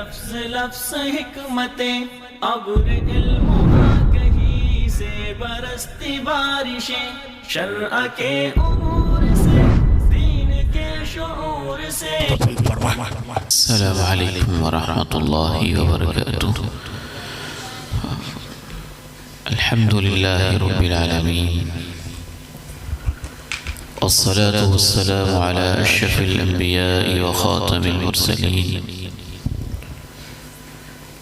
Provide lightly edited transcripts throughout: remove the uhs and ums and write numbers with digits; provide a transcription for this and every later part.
لفظ لفظ حکمتیں ابر علم آگہی سے برستی بارشیں، شرع کے امور سے دین کے شعور سے۔ السلام علیکم ورحمۃ اللہ وبرکاتہ۔ الحمد للہ رب العالمین، والصلاة والسلام على أشرف الأنبياء وخاتم المرسلين،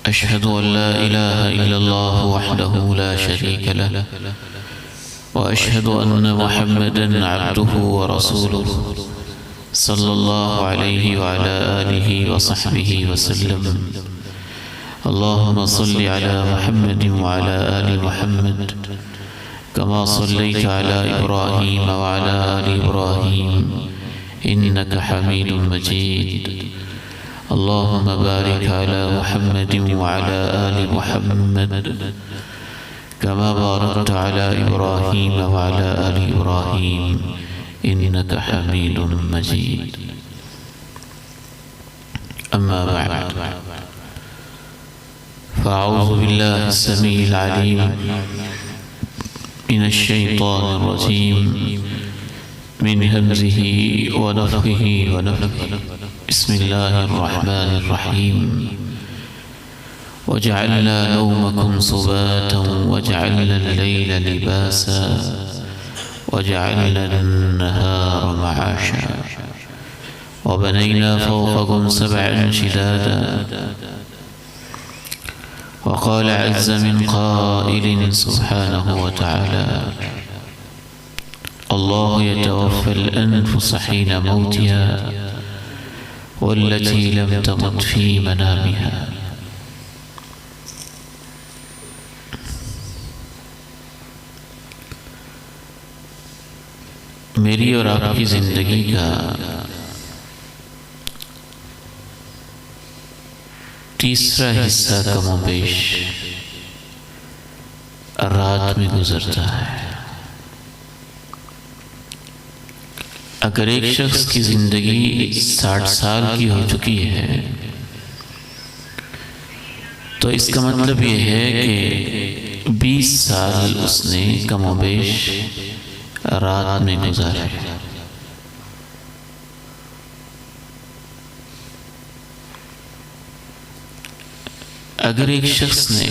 أشهد أن لا إله إلا الله وحده لا شريك له، وأشهد أن محمدًا عبده ورسوله صلى الله عليه وعلى آله وصحبه وسلم۔ اللهم صل على محمد وعلى آل محمد كما صليت على إبراهيم وعلى آل إبراهيم إنك حميد مجيد۔ اللهم بارك على محمد وعلى آل محمد كما باركت على إبراهيم وعلى آل إبراهيم إنك حميد مجيد۔ أما بعد، فأعوذ بالله السميع العليم من الشيطان الرجيم، من همزه ونفخه ونفخه۔ بسم الله الرحمن الرحيم۔ وجعلنا نومكم سباتا وجعلنا الليل لباسا وجعلنا النهار معاشا وبنينا فوقكم سبعا شدادا۔ وقال عز من قائل سبحانه وتعالى: الله يتوفى الأنفس حين موتها والتي لم تمت في منامها۔ میری اور آپ کی زندگی کا تیسرا حصہ کم و بیش رات میں گزرتا ہے۔ اگر ایک شخص کی زندگی 60 سال کی ہو چکی ہے تو اس کا مطلب یہ ہے کہ 20 سال اس نے کم و بیش رات میں گزارے۔ اگر ایک شخص نے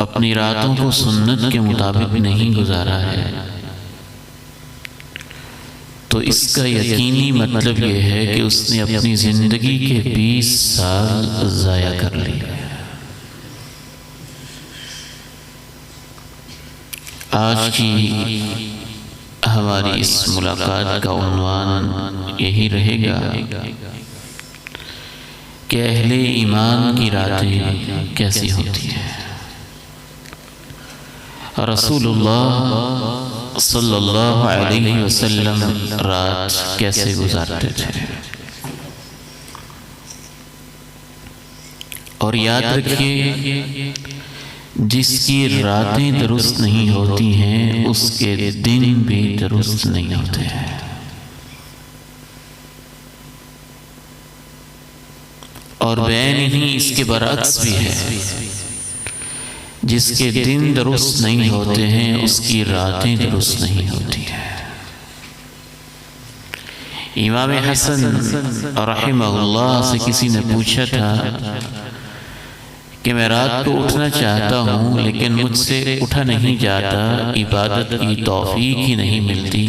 اپنی راتوں کو سنت کے مطابق نہیں گزارا ہے تو اس کا یقینی مطلب یہ ہے کہ اس نے اپنی زندگی کے 20 سال ضائع کر لیے۔ آج کی ہماری اس ملاقات کا عنوان یہی رہے گا کہ اہل ایمان کی راتیں کیسی ہوتی ہیں۔ رسول اللہ صلی اللہ علیہ وسلم رات کیسے گزارتے تھے؟ اور یاد رکھیے، جس کی راتیں درست نہیں ہوتی ہیں اس کے دن بھی درست نہیں ہوتے ہیں۔ اور بین ہی اس کے برعکس بھی ہے، جس کے دن درست نہیں ہوتے ہیں اس کی راتیں درست نہیں ہوتی ہیں۔ امام حسن رحمہ اللہ سے کسی نے پوچھا تھا کہ میں رات کو اٹھنا چاہتا ہوں لیکن مجھ سے اٹھا نہیں جاتا، عبادت کی توفیق ہی نہیں ملتی۔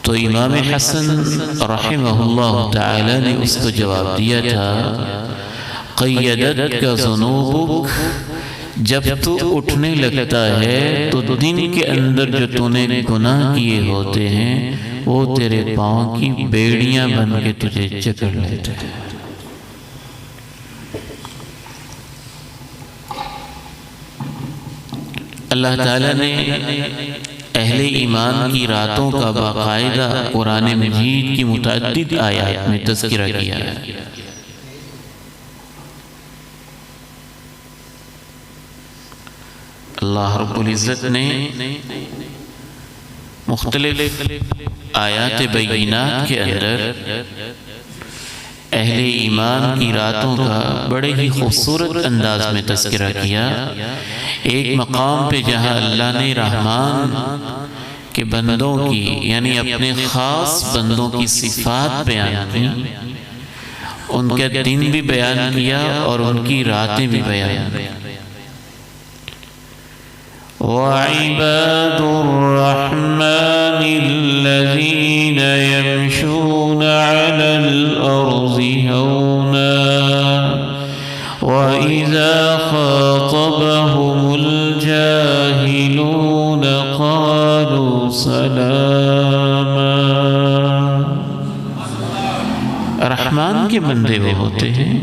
تو امام حسن رحمہ اللہ تعالی نے اس کو جواب دیا تھا: قیدتک ذنوبک، جب تو اٹھنے لگتا ہے تو دن کے اندر جو تو نے گناہ کیے ہوتے ہیں وہ تیرے پاؤں کی بیڑیاں بن کے تجھے جکڑ لیتے ہیں۔ اللہ تعالیٰ نے اہل ایمان کی راتوں کا باقاعدہ قرآن مجید کی متعدد آیات میں تذکرہ کیا ہے۔ اللہ رب العزت نے مختلف آیات بینات کے اندر اہل ایمان کی راتوں کا بڑے ہی خوبصورت انداز میں تذکرہ کیا۔ ایک مقام پہ جہاں اللہ نے رحمان کے بندوں کی یعنی اپنے خاص بندوں کی صفات بیان کی، ان کے دن بھی بیان کیا اور ان کی راتیں بھی بیان کی۔ وَعِبَادُ الرَّحْمَنِ الَّذِينَ يَمْشُونَ عَلَى الْأَرْضِ هَوْنًا وَإِذَا خَاطَبَهُمُ الْجَاهِلُونَ قَالُوا سَلَامًا۔ رحمان کے بندے وہ ہوتے ہیں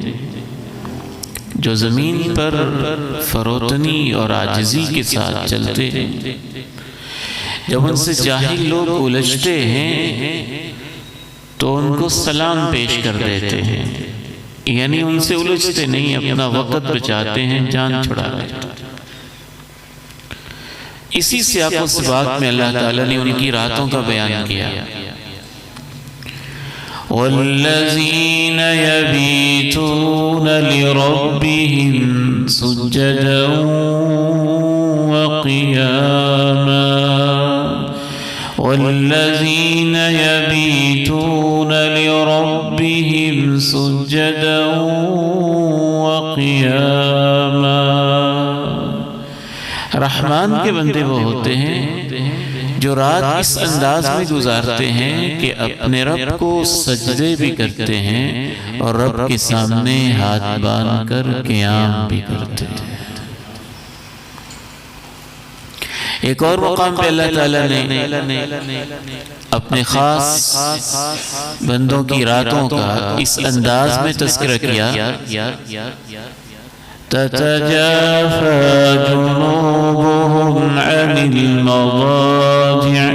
جو زمین پر فروتنی اور عاجزی کے ساتھ چلتے ہیں۔ جب ان سے جاہل لوگ الجھتے ہیں تو ان کو سلام پیش کر دیتے ہیں، یعنی ان سے الجھتے نہیں، اپنا وقت بچاتے ہیں، جان چھڑا لیتے ہیں۔ اسی سیاق و سباق میں اللہ تعالیٰ نے ان کی راتوں کا بیان کیا۔ وَالَّذِينَ يَبِيتُونَ لِرَبِّهِمْ سُجَّدًا وَقِيَامًا وَالَّذِينَ يَبِيتُونَ لِرَبِّهِمْ سُجَّدًا وَقِيَامًا۔ رحمان کے بندے وہ ہوتے ہیں جو رات اس انداز میں گزارتے ہیں کہ اپنے رب کو سجدے بھی کرتے ہیں اور رب کے سامنے ہاتھ باندھ کر قیام بھی کرتے ہیں۔ ایک اور مقام پہ اللہ تعالیٰ نے اپنے خاص بندوں کی راتوں کا اس انداز میں تذکرہ کیا۔ تتجافى جنوبهم عن المضاجع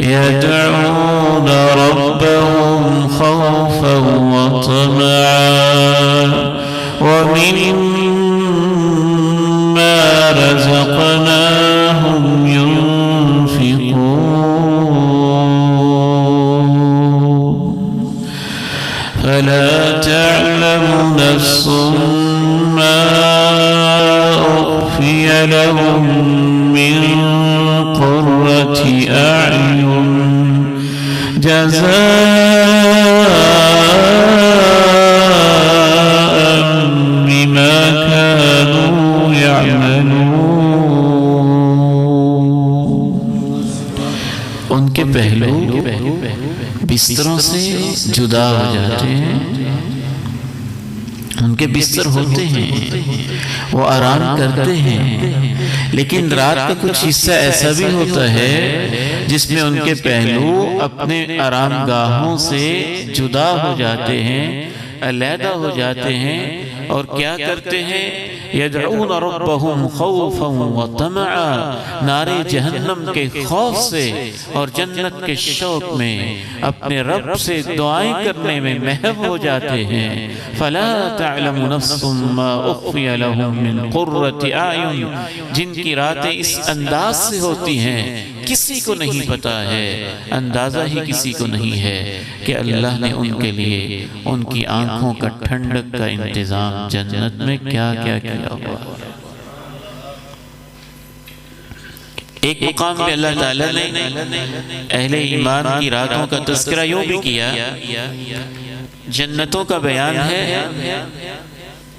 يدعون ربهم خوفا وطمعا ومما رزقناهم ينفقون فلا تعلم نفس ما أخفي لهم من قرة أعين جزاء بما كانوا يعملون۔ ان کے پہلو بستروں سے جدا ہو جاتے ہیں، ان کے بستر ہوتے ہیں، وہ آرام کرتے ہیں، لیکن رات کا کچھ حصہ ایسا بھی ہوتا ہے جس میں ان کے پہلو اپنے آرام گاہوں سے جدا ہو جاتے ہیں، علیحدہ ہو جاتے ہیں، اور کیا کرتے ہیں؟ یدعون ربهم خوفا وطمعا، نارے جہنم کے خوف سے اور جنت کے شوق میں اپنے رب سے دعائیں کرنے میں محو ہو جاتے ہیں۔ فلا تعلم نفس ما اخفی لهم من قرۃ اعین، جن کی راتیں اس انداز سے ہوتی ہیں کسی کو نہیں پتا ہے، اندازہ ہی کسی کو نہیں ہے کہ اللہ نے ان کے لیے ان کی آنکھوں کا ٹھنڈک کا انتظام جنت میں کیا کیا کیا ہوا۔ ایک مقام پہ اللہ تعالیٰ نے اہل ایمان کی راتوں کا تذکرہ یوں بھی کیا، جنتوں کا بیان ہے،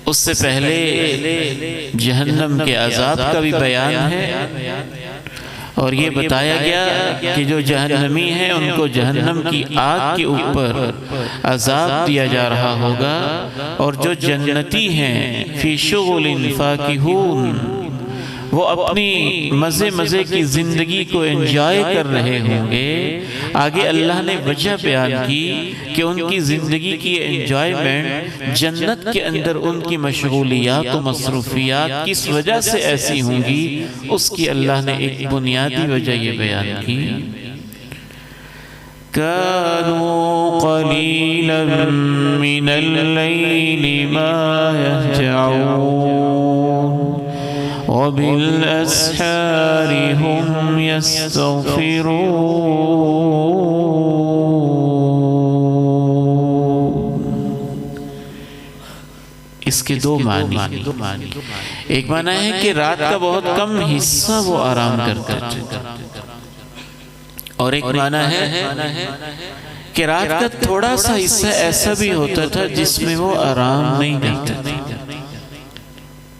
اس سے پہلے جہنم کے عذاب کا بھی بیان ہے، اور یہ بتایا گیا کہ جو جہنمی ہیں ان کو جہنم کی آگ کے اوپر عذاب دیا جا رہا ہوگا، اور جو جنتی ہیں فی شغل فاکہون، وہ اپنی مزے کی زندگی کو انجوائے کر رہے ہوں گے۔ آگے اللہ نے وجہ بیان کی کہ ان کی زندگی کی انجوائمنٹ جنت کے اندر ان کی مشغولیات و مصروفیات کس وجہ سے ایسی ہوں گی، اس کی اللہ نے ایک بنیادی وجہ یہ بیان کی۔ كانوا قليلا من الليل ما يهجعون وبالأسحار هم يستغفرون۔ اس کے دو معنی، ایک معنی ہے کہ رات کا بہت کم حصہ وہ آرام کرتے تھے، اور ایک معنی ہے کہ رات کا تھوڑا سا حصہ ایسا بھی ہوتا تھا جس میں وہ آرام نہیں کرتے تھے،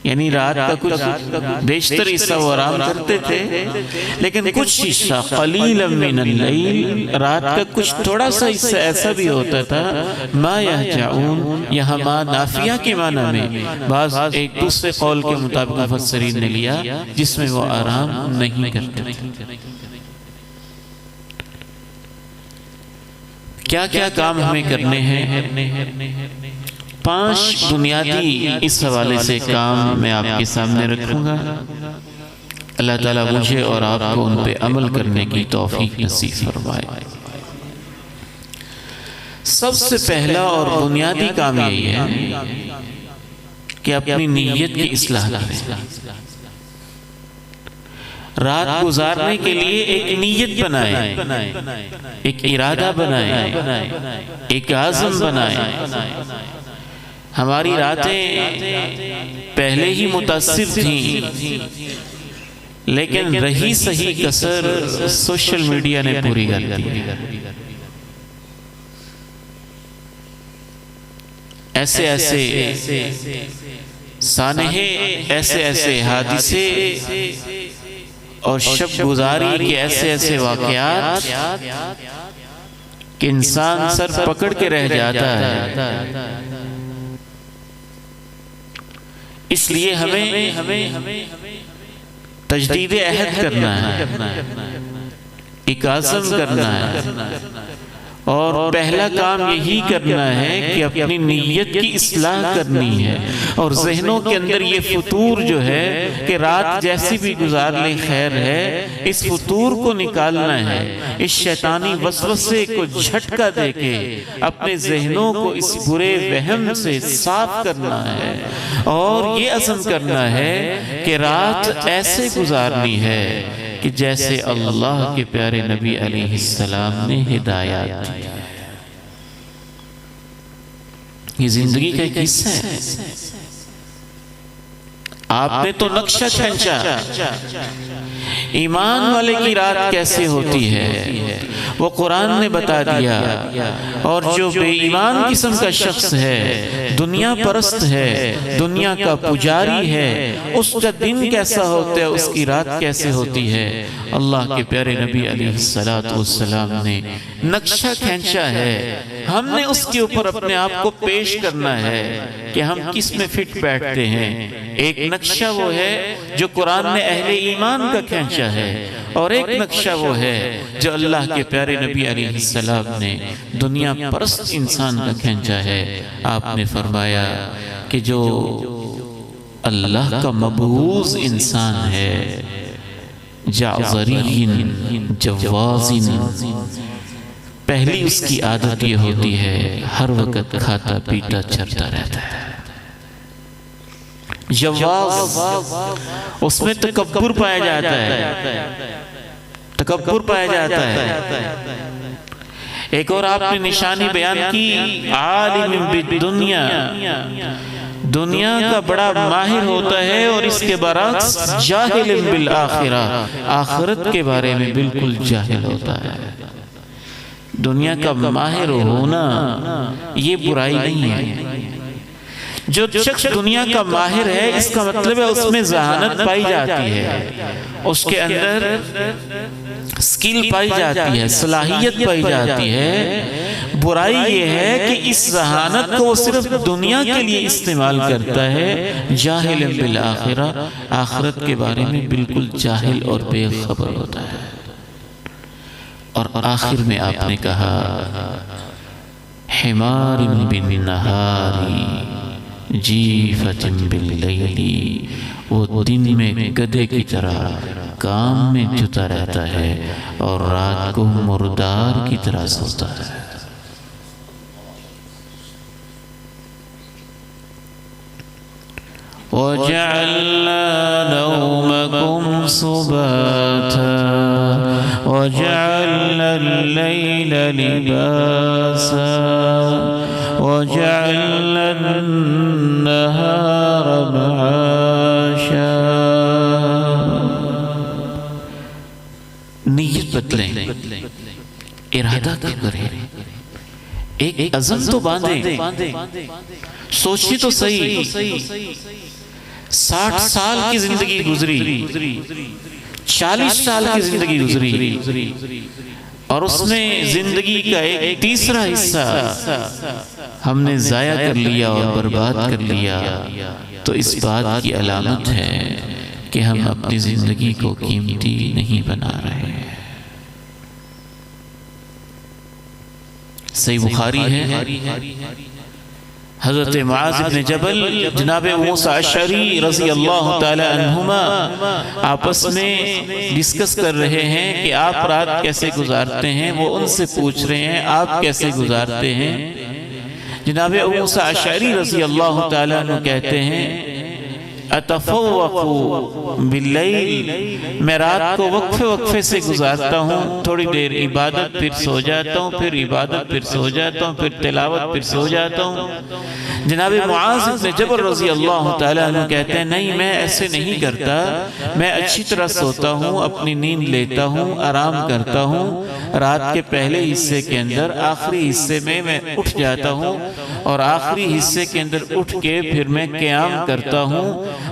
یعنی رات کا کچھ بیشتر حصہ وہ آرام کرتے تھے، لیکن کچھ حصہ قلیلا من اللیل، رات کا کچھ تھوڑا سا حصہ ایسا بھی ہوتا تھا ما یہجعون، یہاں ما نافیہ کے معنی میں، بعض ایک دوسرے قول کے مطابق مفسرین نے لیا جس میں وہ آرام نہیں کرتے تھے۔ کیا کیا کام ہمیں کرنے ہیں؟ 5 بنیادی اس حوالے سے کام میں آپ کے سامنے رکھوں گا، اللہ تعالیٰ مجھے اور آپ کو ان پہ عمل کرنے کی توفیق نصیب فرمائے۔ سب سے پہلا اور بنیادی کام یہی ہے کہ اپنی نیت کی اصلاح کریں، رات گزارنے کے لیے ایک نیت بنائیں، ایک ارادہ بنائیں، ایک عزم بنائیں۔ ہماری راتیں پہلے ہی متاثر تھیں، لیکن رہی صحیح کسر سوشل میڈیا نے پوری کر دی۔ ایسے سانحے، ایسے حادثے اور شب گزاری کے ایسے واقعات کہ انسان سر پکڑ کے رہ جاتا ہے۔ اس لیے ہمیں تجدید عہد کرنا ہے، ایک عزم کرنا ہے، اور پہلا کام یہی کرنا ہے کہ اپنی نیت کی اصلاح کرنی ہے، اور ذہنوں کے اندر یہ فطور جو ہے کہ رات جیسی بھی گزار لیں خیر ہے، اس فطور کو نکالنا ہے، اس شیطانی وسوسے کو جھٹکا دے کے اپنے ذہنوں کو اس برے وہم سے صاف کرنا ہے، اور یہ عزم کرنا ہے کہ رات ایسے گزارنی ہے کہ جیسے اللہ کے پیارے نبی علیہ السلام نے ہدایات دی۔ یہ زندگی کا ایک حصہ ہے۔ آپ نے تو نقشہ کھینچا، ایمان والے کی رات کیسے ہوتی ہے وہ قرآن نے بتا دیا، اور جو بے ایمان قسم کا شخص ہے، دنیا پرست ہے، دنیا کا پجاری ہے، اس کا دن کیسا ہوتا ہے، اس کی رات کیسے ہوتی ہے، اللہ کے پیارے نبی علیہ السلام نے نقشہ کھینچا ہے۔ ہم نے اس کے اوپر اپنے آپ کو پیش کرنا ہے کہ ہم کس میں فٹ بیٹھتے ہیں۔ ایک نقشہ وہ ہے جو قرآن نے اہل ایمان کا کھینچا ہے، اور ایک نقشہ وہ ہے جو اللہ کے پیارے نبی علیہ السلام نے دنیا پرست انسان کا کھینچا ہے۔ آپ نے فرمایا کہ جو اللہ کا مبعوث انسان ہے، جعذری جواز، پہلی اس کی عادت یہ ہوتی ہے ہر وقت کھاتا پیتا چرتا رہتا ہے۔ جواز، اس میں تکبر پایا جاتا ہے، تکبر پایا جاتا ہے۔ ایک اور آپ نے نشانی بیان کی، عالم بالدنیا، دنیا کا بڑا ماہر ہوتا ہے، اور اس کے برعکس جاہل بالآخرہ، آخرت کے بارے میں بالکل جاہل ہوتا ہے۔ دنیا کا ماہر ہونا یہ برائی نہیں ہے۔ جو شخص دنیا کا ماہر ہے، اس کا مطلب ہے اس میں ذہانت پائی جاتی ہے، اس کے اندر سکل پائی جاتی ہے، صلاحیت پائی جاتی ہے۔ برائی یہ ہے کہ اس ذہانت کو وہ صرف دنیا کے لیے استعمال کرتا ہے، جاہل بالآخرہ، آخرت کے بارے میں بالکل جاہل اور بے خبر ہوتا ہے۔ اور آخر میں آپ نے کہا حمار بالنہار جیفت باللیل، وہ دن میں گدھے کی طرح کام میں جتا رہتا ہے، اور رات کو مردار کی طرح سوتا ہے۔ وَجَعَلْنَا نَوْمَكُمْ سُبَاتًا وَجَعَلْنَا اللَّيْلَ لِبَاسًا وجعلنا النهار معاشا. نیت بدلیں، ارادہ کریں، ایک عزم تو باندھیں. سوچی تو صحیح، 60 سال کی زندگی گزری، 40 سال کی زندگی گزری، اور اس میں زندگی کا ایک تیسرا حصہ ہم نے ضائع کر لیا اور برباد کر لیا، تو اس بات کی علامت ہے کہ ہم اپنی زندگی کو قیمتی نہیں بنا رہے. صحیح بخاری ہے، حضرت معاذ بن جبل جناب موسیٰ اشعری رضی اللہ تعالی عنہما آپس میں ڈسکس کر رہے ہیں کہ آپ رات کیسے گزارتے ہیں. وہ ان سے پوچھ رہے ہیں آپ کیسے گزارتے ہیں. جناب موسیٰ اشعری رضی اللہ تعالی عنہ کہتے ہیں اتفوق باللیل، میں رات کو وقفے وقفے سے گزارتا ہوں، تھوڑی دیر عبادت پھر سو جاتا ہوں، پھر عبادت پھر سو جاتا ہوں، پھر تلاوت پھر سو جاتا ہوں. جناب معاذ بن جبل رضی اللہ تعالیٰ عنہ کہتے ہیں نہیں، میں ایسے نہیں کرتا، میں اچھی طرح سوتا ہوں، اپنی نیند لیتا ہوں، آرام کرتا ہوں. رات کے پہلے حصے کے اندر آخری حصے میں اٹھ جاتا ہوں، اور آخری حصے کے اندر اٹھ کے پھر میں قیام کرتا ہوں،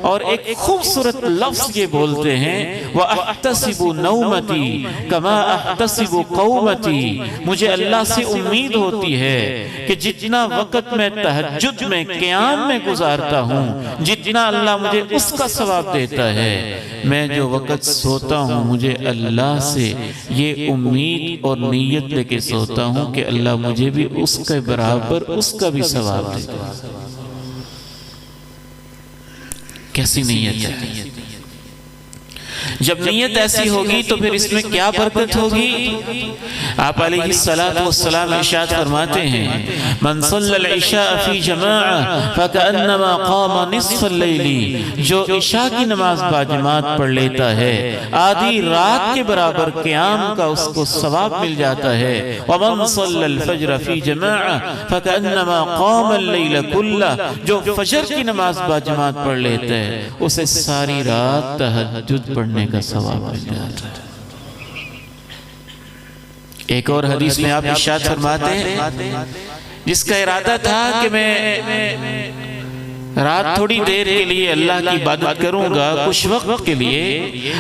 اور ایک خوبصورت لفظ یہ بولتے ہیں وَأَحْتَسِبُ نَوْمَتِي كَمَا أَحْتَسِبُ قَوْمَتِي. مجھے اللہ سے امید ہوتی ہے کہ جتنا وقت میں تہجد میں قیام میں گزارتا ہوں، جتنا اللہ مجھے اس کا ثواب دیتا ہے، میں جو وقت سوتا ہوں مجھے اللہ سے یہ امید اور نیت لے کے سوتا ہوں کہ اللہ مجھے بھی اس کے برابر اس کا بھی ثواب دے گا. کیسی نیت ہے؟ جب نیت ایسی ہوگی تو پھر اس میں کیا برکت ہوگی؟ آپ علیہ السلام ارشاد فرماتے ہیں من صلی العشاء فی جماعہ فکأنما قام نصف اللیل، جو عشاء کی نماز باجماعت پڑھ لیتا ہے آدھی رات کے برابر قیام کا اس کو ثواب مل جاتا ہے. ومن صلی الفجر فی جماعہ فکأنما قام اللیل کلہ، جو فجر کی نماز باجماعت پڑھ لیتا ہے اسے ساری رات تہجد پڑھنے کا ثواب مل جاتا ہے. ایک اور حدیث میں آپ ارشاد فرماتے ہیں جس کا ارادہ تھا کہ میں رات تھوڑی دیر کے لیے اللہ کی عبادت کروں گا کچھ وقت کے لیے،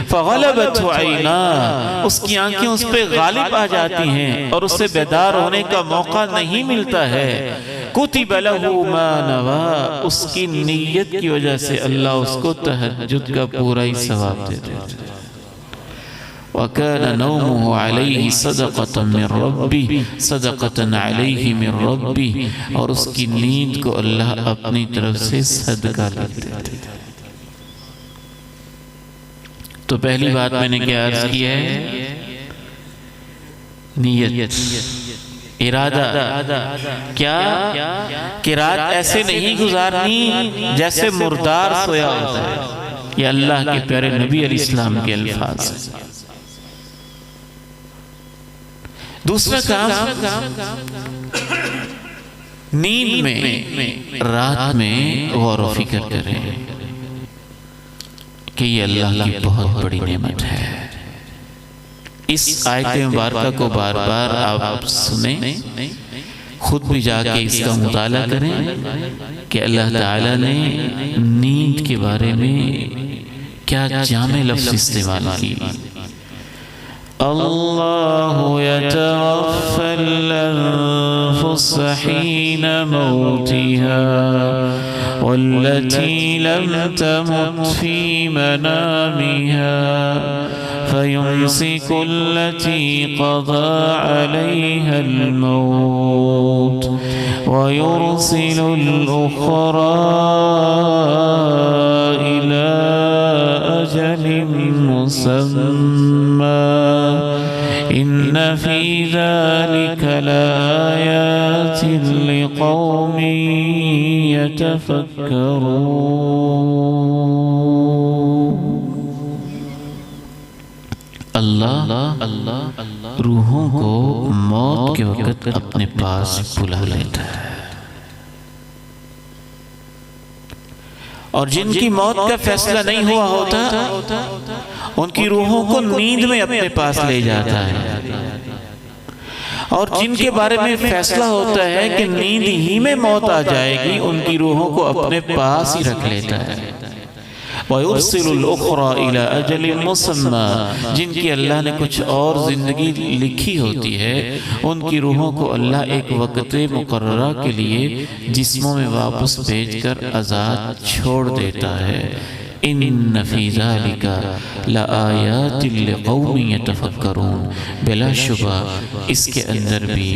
فغلبتہ عیناہ، اس کی آنکھیں اس پہ غالب آ جاتی ہیں اور اس سے بیدار ہونے کا موقع نہیں ملتا ہے. کتب لہ ما نویٰ، اس کی نیت کی وجہ سے اللہ اس کو تہجد کا پورا ہی ثواب دیتے ہیں. وَكَانَ نَوْمُهُ عَلَيْهِ صَدَقَةً مِّن رَبِّهِ، صدقةً عَلَيْهِ مِن رَبِّهِ، اور اس کی نیند کو اللہ اپنی طرف سے صدقہ لیتے تھے. تو پہلی بات میں نے کیا عرض کیا ہے؟ نیت، ارادہ. کیا کہ رات ایسے نہیں گزارنی جیسے مردار سویا ہوتا ہے. یہ اللہ کے پیارے نبی علیہ السلام کے الفاظ ہیں. دوسرا کام، نیند میں رات میں غور و فکر کریں کہ یہ اللہ کی بہت بڑی نعمت ہے. اس آیت مبارکہ کو بار بار آپ سنیں، خود بھی جا کے اس کا مطالعہ کریں کہ اللہ تعالیٰ نے نیند کے بارے میں کیا جامع لفظ استعمال کی. اللہ یتوفی الانفس حین موتها والتي لم تمت في منامها فيمسك التي قضى عليها الموت ويرسل الأخرى إلى أجل مسمى إن في ذلك لآيات لقوم اللہ روحوں کو موت کے وقت اپنے پاس بلا لیتا ہے. اور جن کی موت کا فیصلہ نہیں ہوا ہوتا ان کی روحوں کو نیند میں اپنے پاس لے جاتا ہے، اور جن کے بارے میں فیصلہ ہوتا ہے کہ نیند ہی میں موت آ جائے گی ان کی روحوں کو اپنے پاس ہی رکھ لیتا ہے۔ وَيُرْسِلُ الْأُخْرَى إِلَىٰ أَجَلٍ مُّسَمًّى، جن کی اللہ نے کچھ اور زندگی لکھی ہوتی ہے ان کی روحوں کو اللہ ایک وقت مقررہ کے لیے جسموں میں واپس بھیج کر آزاد چھوڑ دیتا ہے۔ ان فی ذالک لآیات لقوم یتفکرون، بلا شبہ اس کے اندر بھی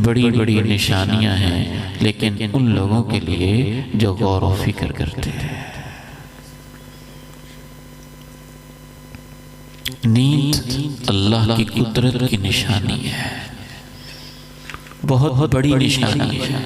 بڑی بڑی نشانیاں ہیں لیکن ان لوگوں کے لیے جو غور و فکر کرتے ہیں۔ نیند اللہ کی قدرت کی نشانی ہے، بہت بڑی نشانی ہے۔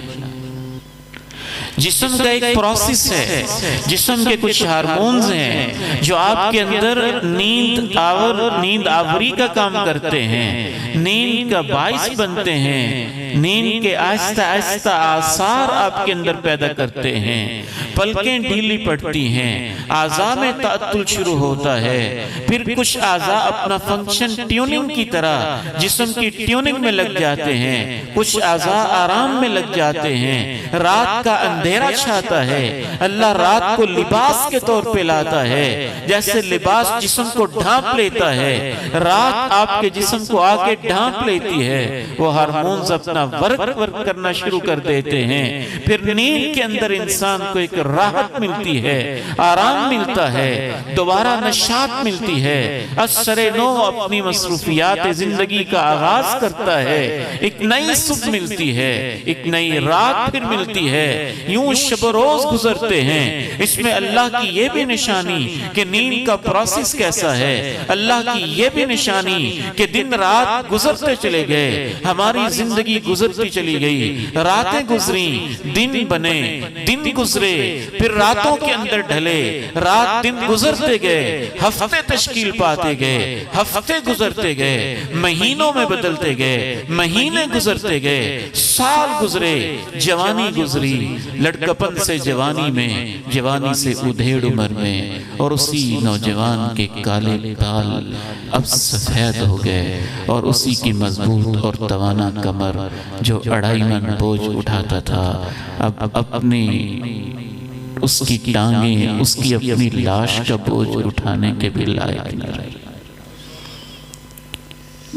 جسم کا ایک پروسیس ہے، جسم کے کچھ ہارمونز ہیں جو آپ کے اندر نیند آوری کا کام کرتے ہیں، نیند کا باعث بنتے ہیں، نیند کے آہستہ آہستہ آثار آپ کے اندر پیدا کرتے ہیں، پلکیں ڈھیلی پڑتی ہیں، اعضاء میں تعطل شروع ہوتا ہے، پھر کچھ اعضاء اپنا فنکشن ٹیوننگ کی طرح جسم کی ٹیوننگ میں لگ جاتے ہیں، کچھ اعضاء آرام میں لگ جاتے ہیں، رات کا اندھیرا چھاتا ہے، اللہ رات کو لباس کے طور پہ لاتا ہے، جیسے لباس جسم کو ڈھانپ لیتا ہے، رات آپ کے جسم کو آ کے ڈھانپ لیتی ہے، وہ ہارمونز اپنا ورک کرنا شروع کر دیتے ہیں، پھر نیند کے اندر انسان کو ایک راحت ملتی ہے، آرام ملتا ہے، دوبارہ نشاط ملتی ہے، اثر نو اپنی مصروفیات زندگی کا آغاز کرتا ہے، ایک نئی صبح ملتی ہے، ایک نئی رات پھر ملتی ہے، یوں شب و روز گزرتے ہیں۔ اس میں اللہ کی یہ بھی نشانی کہ نیند کا پروسیس کیسا ہے، اللہ کی یہ بھی نشانی کہ دن رات گزرتے چلے گئے، ہماری زندگی گزرتی چلی گئی، راتیں گزریں، دن بنے، دن گزرے، پھر راتوں کے اندر ڈھلے، رات دن گزرتے گئے، ہفتے تشکیل پاتے گئے، ہفتے گزرتے گئے، مہینوں میں بدلتے گئے، مہینے گزرتے گئے، سال گزرے، جوانی گزری، لڑکپن سے جوانی میں، جوانی سے ادھیڑ عمر میں، اور اسی نوجوان کے کالے بال اب سفید ہو گئے، اور اسی کی مضبوط اور توانا کمر جو 2.5 من بوجھ اٹھاتا تھا اب اپنی اس کی ٹانگیں، اس کی اپنی لاش کا بوجھ اٹھانے کے بھی لائق نہ رہی۔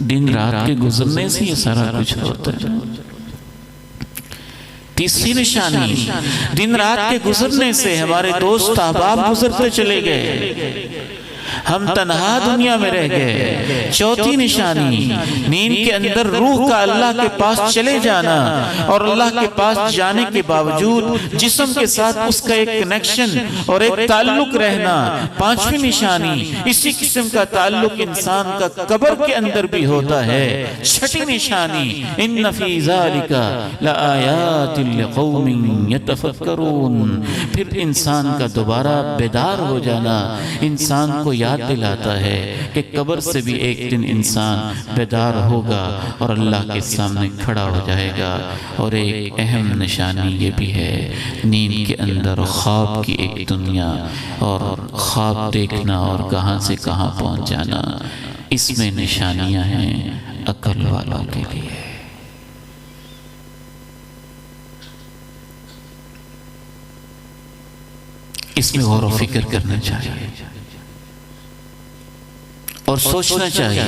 دن رات کے گزرنے سے یہ سارا کچھ ہوتا ہے۔ تیسری نشانی، دن رات کے گزرنے سے ہمارے دوست احباب گزرتے چلے گئے، ہم تنہا دنیا میں رہ گئے۔ چوتھی نشانی، نیند کے اندر روح کا اللہ کے پاس چلے جانا، اور اللہ کے پاس جانے کے باوجود جسم کے ساتھ اس کا ایک کنیکشن اور ایک تعلق رہنا۔ پانچویں نشانی، اسی قسم کا تعلق انسان کا قبر کے اندر بھی ہوتا ہے۔ چھٹی نشانی، ان فی ذالک لآیات لقوم یتفکرون، پھر انسان کا دوبارہ بیدار ہو جانا انسان کو یاد دلاتا ہے کہ قبر سے بھی ایک دن انسان بیدار ہوگا اور اللہ کے سامنے کھڑا ہو جائے گا۔ اور ایک اہم نشانی یہ بھی ہے، نیند کے اندر خواب کی ایک دنیا، اور خواب دیکھنا اور کہاں سے کہاں پہنچ جانا، اس میں نشانیاں ہیں عقل والوں کے لیے۔ اس میں غور و فکر کرنا چاہیے اور سوچنا چاہیے۔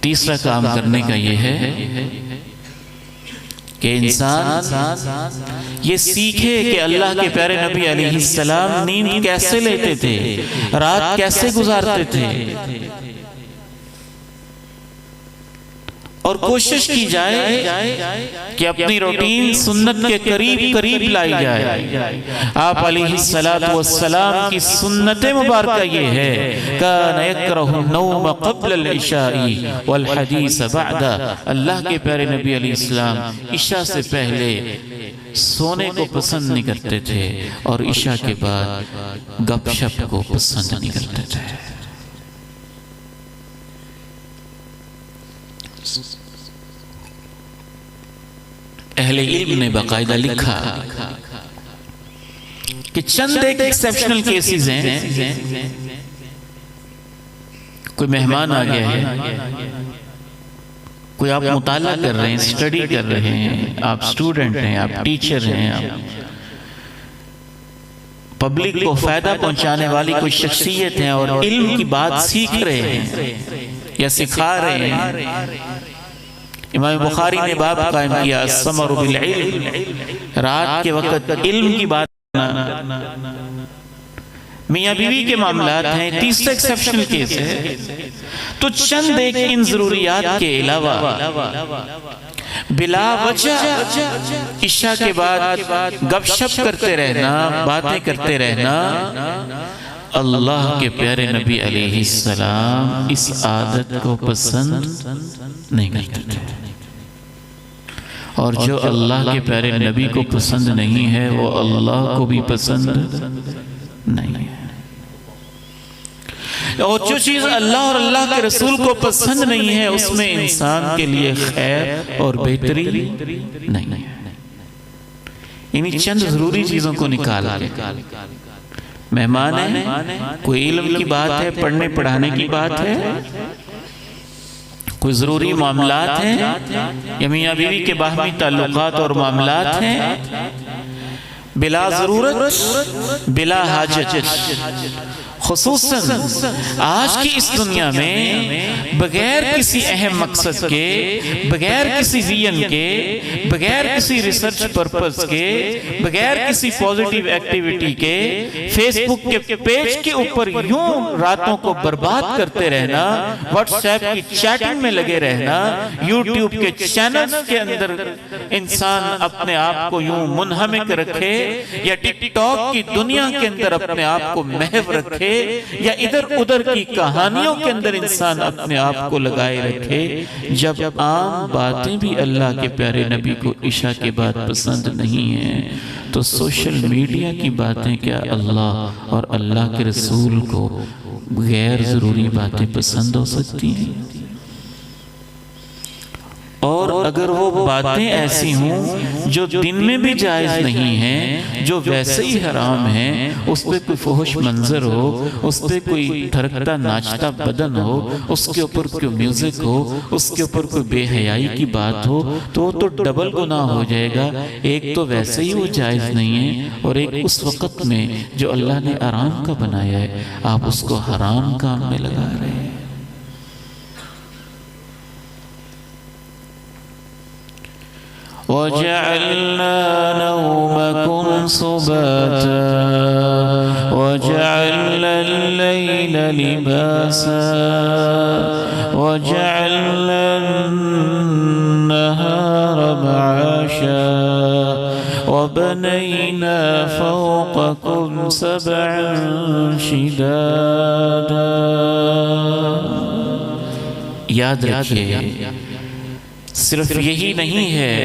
تیسرا کام کرنے کا یہ ہے کہ انسان یہ سیکھے کہ اللہ کے پیارے نبی علیہ السلام نیند کیسے لیتے تھے، رات کیسے گزارتے تھے، اور کوشش کی جائے کہ اپنی روٹین سنت کے قریب لائی جائے۔ آپ علیہ السلام کی سنت مبارکہ یہ ہے، کان یکرہ النوم قبل العشاء والحدیث بعد، اللہ کے پیارے نبی علیہ السلام عشاء سے پہلے سونے کو پسند نہیں کرتے تھے، اور عشاء کے بعد گپ شپ کو پسند نہیں کرتے تھے۔ اہل علم نے باقاعدہ لکھا کہ چند ایک ایکسیپشنل کیسز ہیں. کوئی مہمان آ گیا ہے، کوئی آپ مطالعہ کر رہے ہیں، اسٹڈی کر رہے ہیں، آپ اسٹوڈنٹ ہیں، آپ ٹیچر ہیں، آپ پبلک کو فائدہ پہنچانے والی کوئی شخصیت ہیں اور علم کی بات سیکھ رہے ہیں یا سکھا رہے ہیں. امام بخاری نے باب قائم کیا الثمر بالعلم، رات کے وقت علم کی بات کرنا. میاں بیوی کے معاملات ہیں، تیسرا ایکسیپشنل کیس ہے. تو چند ایک ان ضروریات کے علاوہ بلا وجہ عشاء کے بعد گپ شپ کرتے رہنا، باتیں کرتے رہنا، اللہ کے پیارے نبی علیہ السلام اس عادت کو پسند نہیں کرتے تھے. اور جو اللہ کے پیارے نبی کو پسند نہیں ہے وہ اللہ کو بھی پسند نہیں ہے. اور جو چیز اللہ اور اللہ کے رسول کو پسند نہیں ہے اس میں انسان کے لیے خیر اور بہتری نہیں ہے. انہی چند ضروری چیزوں کو نکال کے مہمان ہے، کوئی علم کی بات ہے، پڑھنے پڑھانے کی بات ہے، کوئی ضروری معاملات ہیں یا میاں بیوی کے باہمی تعلقات اور معاملات ہیں، بلا ضرورت بلا حاجت. خصوصاً آج کی اس دنیا میں بغیر کسی اہم مقصد کے، بغیر کسی ویژن کے، بغیر کسی ریسرچ پرپس کے، بغیر کسی پوزیٹیو ایکٹیویٹی کے فیس بک کے پیج کے اوپر یوں راتوں کو برباد کرتے رہنا، واٹس ایپ کی چیٹنگ میں لگے رہنا، یوٹیوب کے چینلز کے اندر انسان اپنے آپ کو یوں منہمک رکھے یا ٹک ٹاک کی دنیا کے اندر اپنے آپ کو محو رکھے یا ادھر ادھر کی کہانیوں کے اندر انسان اپنے آپ کو لگائے رکھے. جب عام باتیں بھی اللہ کے پیارے نبی کو عشاء کے بعد پسند نہیں ہیں تو سوشل میڈیا کی باتیں کیا اللہ اور اللہ کے رسول کو غیر ضروری باتیں پسند ہو سکتی ہیں؟ اور اگر وہ باتیں ایسی ہوں جو دن میں بھی جائز نہیں ہیں، جو ویسے ہی حرام ہیں، اس پہ کوئی فحش منظر ہو، اس پہ کوئی تھرکتا ناچتا بدن ہو، اس کے اوپر کوئی میوزک ہو، اس کے اوپر کوئی بے حیائی کی بات ہو، تو وہ تو ڈبل گناہ ہو جائے گا. ایک تو ویسے ہی وہ جائز نہیں ہے اور ایک اس وقت میں جو اللہ نے حرام کا بنایا ہے آپ اس کو حرام کام میں لگا رہے ہیں. وَجَعَلْنَا نَوْمَكُمْ سُبَاتًا وَجَعَلْنَا اللَّيْلَ لِبَاسًا وَجَعَلْنَا النَّهَارَ مَعَاشًا وَبَنَيْنَا فَوْقَكُمْ سَبْعًا شِدَادًا. یاد رکھیے صرف یہی نہیں ہے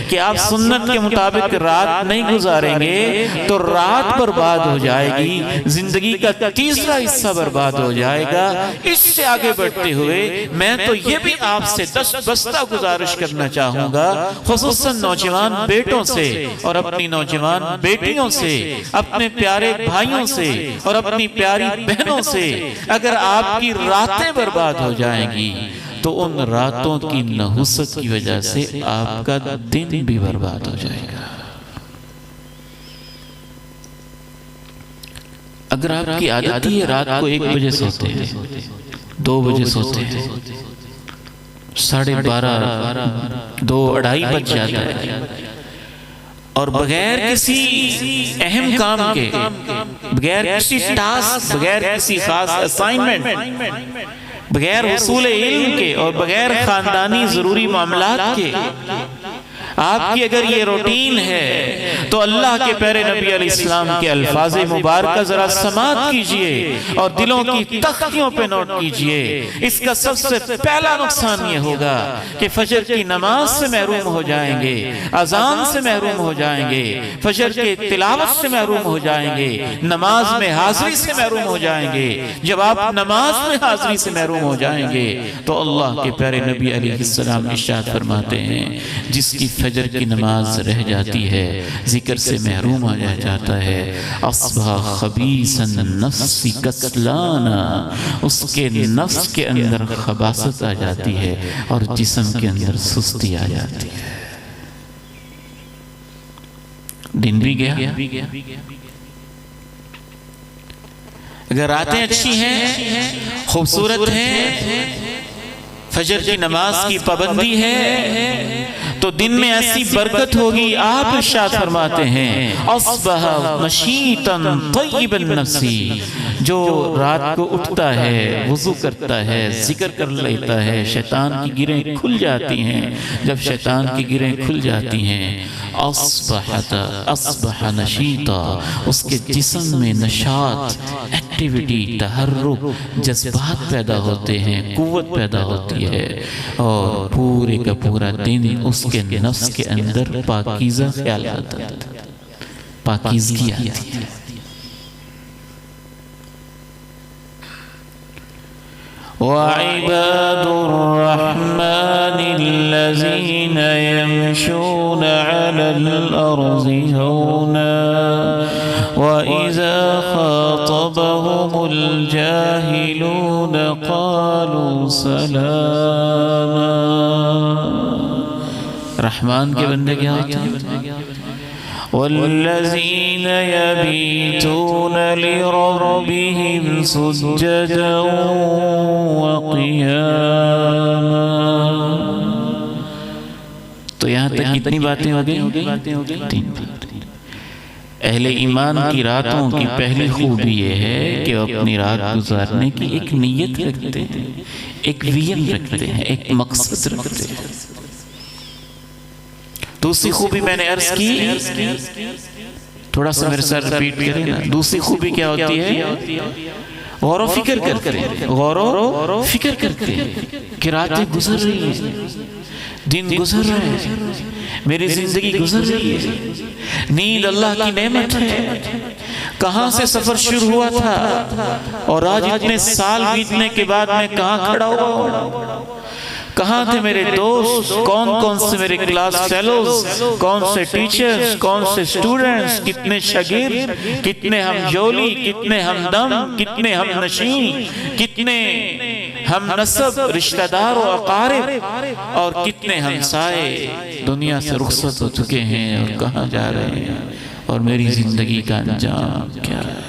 کہ آپ سنت کے مطابق رات نہیں گزاریں گے تو رات برباد ہو جائے گی، زندگی کا تیسرا حصہ برباد ہو جائے گا. اس سے آگے بڑھتے ہوئے میں تو یہ بھی آپ سے دست بستہ گزارش کرنا چاہوں گا، خصوصاً نوجوان بیٹوں سے اور اپنی نوجوان بیٹیوں سے، اپنے پیارے بھائیوں سے اور اپنی پیاری بہنوں سے، اگر آپ کی راتیں برباد ہو جائیں گی تو ان راتوں کی نحوست کی وجہ سے آپ کا دن بھی برباد ہو جائے گا. اگر آپ کی عادت ہے رات کو 1 بجے سوتے ہیں، 2 بجے سوتے ہیں، 12:30 2 2:30 بج جاتا ہے اور بغیر کسی اہم کام کے، بغیر کسی ٹاسک، بغیر کسی خاص اسائنمنٹ، بغیر حصول علم کے اور بغیر خاندانی ضروری معاملات کے آپ کی اگر یہ روٹین ہے تو اللہ کے پیارے نبی علیہ السلام کے الفاظ مبارکہ ذرا سماعت کیجئے اور دلوں کی تختیوں پہ نوٹ کیجئے. اس کا سب سے پہلا نقصان یہ ہوگا کہ فجر کی نماز سے محروم ہو جائیں گے، اذان سے محروم ہو جائیں گے، فجر کے تلاوت سے محروم ہو جائیں گے، نماز میں حاضری سے محروم ہو جائیں گے. جب آپ نماز میں حاضری سے محروم ہو جائیں گے تو اللہ کے پیارے نبی علیہ السلام ارشاد فرماتے ہیں جس کی فجر کی نماز رہ جاتی ہے، ذکر سے محروم آ جاتا ہے، اصبح خبیثا النفس کسلانا، اس کے نفس کے اندر خباثت آ جاتی ہے اور جسم کے اندر سستی آ جاتی ہے۔ دن بھی گیا، اگر راتیں اچھی ہیں، خوبصورت ہیں، فجر کی نماز کی پابندی ہے، تو دن میں ایسی برکت ہوگی۔ آپ ارشاد فرماتے ہیں اصبح نشیطا طیب النفس، جو رات کو اٹھتا ہے، وضو کرتا ہے، ذکر کر لیتا ہے، شیطان کی گرہیں کھل جاتی ہیں۔ جب شیطان کی گرہیں کھل جاتی ہیں، اصبح نشیطا، اس کے جسم میں نشاط، ایکٹیویٹی، تحرک، جذبات پیدا ہوتے ہیں، قوت پیدا ہوتی ہے، اور پورے کا پورا دن اس کے نفس کے اندر پاکیزہ خیال آتا ہے، پاکیزگی آتی ہے۔ وَعِبَادُ الرَّحْمَنِ الَّذِينَ يَمْشُونَ عَلَى الْأَرْضِ هَوْنًا وَإِذَا خَاطَبَهُمُ الْجَاهِلُونَ قَالُوا سَلَامًا۔ رحمان کے بندے کیا ہوتے ہیں؟ وَالَّذِينَ يَبِيتُونَ لِرَبِّهِمْ سُجَّدًا وَقِيَامًا۔ تو یہاں تک کتنی باتیں ہو گئی؟ تین۔ اہل ایمان کی راتوں کی پہلی خوبی یہ ہے کہ وہ اپنی رات گزارنے کی ایک نیت رکھتے ہیں، ایک ویژن رکھتے ہیں، ایک مقصد رکھتے ہیں۔ دوسری خوبی میں نے عرض کی، تھوڑا سا میرے ساتھ ریپیٹ کریں نا۔ دوسری خوبی کیا ہوتی ہے؟ غور و فکر کرتے ہیں، غور و فکر کرتے ہیں کہ راتیں گزر رہی ہیں، دن گزر رہے ہیں، میری زندگی گزر رہی ہے، نیند اللہ کی نعمت ہے، کہاں سے سفر شروع ہوا تھا اور آج اتنے سال بیتنے کے بعد میں کہاں کھڑا ہوا ہوں، کہاں تھے میرے دوست، کون کون سے میرے کلاس فیلوز، کون سے ٹیچرز، کون سے سٹوڈنٹس، کتنے شاگرد، کتنے ہم جولی، کتنے ہم دم، کتنے ہم نشین، کتنے ہم نسب، رشتہ دار و اقارب، اور کتنے ہمسائے دنیا سے رخصت ہو چکے ہیں اور کہاں جا رہے ہیں، اور میری زندگی کا انجام کیا ہے۔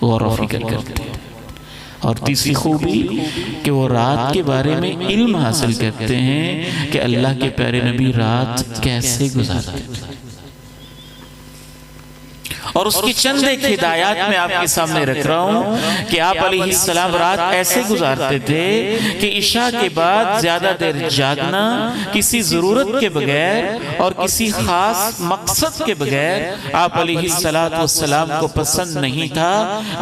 غور و فکر کرتے ہیں۔ اور تیسری خوبی کہ وہ رات کے بارے میں علم حاصل کرتے ہیں کہ اللہ کے پیارے نبی رات کیسے گزارتے تھے، اور اس کی چند ایک ہدایات میں آپ کے سامنے رکھ رہا ہوں کہ آپ علیہ السلام رات ایسے گزارتے تھے کہ عشاء کے بعد زیادہ دیر جاگنا کسی ضرورت کے بغیر اور کسی خاص مقصد کے بغیر آپ علیہ السلام کو پسند نہیں تھا۔